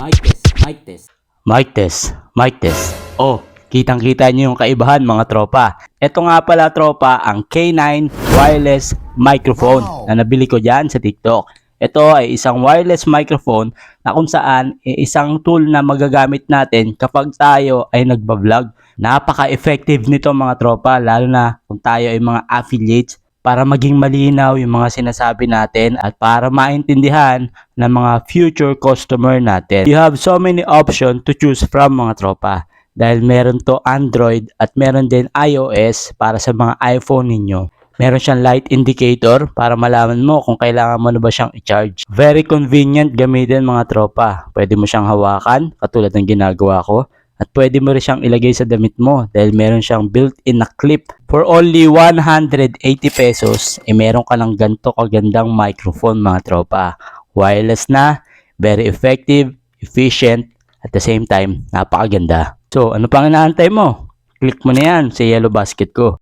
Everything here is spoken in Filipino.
Mic test, mic test. Mic test, mic test. Oh, kitang-kita nyo yung kaibahan mga tropa. Ito nga pala tropa, ang K9 wireless microphone na nabili ko dyan sa TikTok. Ito ay isang wireless microphone na kung saan isang tool na magagamit natin kapag tayo ay nagbablog. Napaka-effective nito mga tropa, lalo na kung tayo ay mga affiliates, para maging malinaw yung mga sinasabi natin at para maintindihan ng mga future customer natin. You have so many options to choose from mga tropa. Dahil meron to Android at meron din iOS para sa mga iPhone ninyo. Meron siyang light indicator para malaman mo kung kailangan mo na ba siyang i-charge. Very convenient gamitin mga tropa. Pwede mo siyang hawakan katulad ng ginagawa ko. At pwede mo rin siyang ilagay sa damit mo dahil meron siyang built-in na clip. For only 180 pesos, meron ka ng ganito kagandang microphone mga tropa. Wireless na, very effective, efficient, at the same time, napakaganda. So, ano pang inaantay mo? Click mo na yan sa yellow basket ko.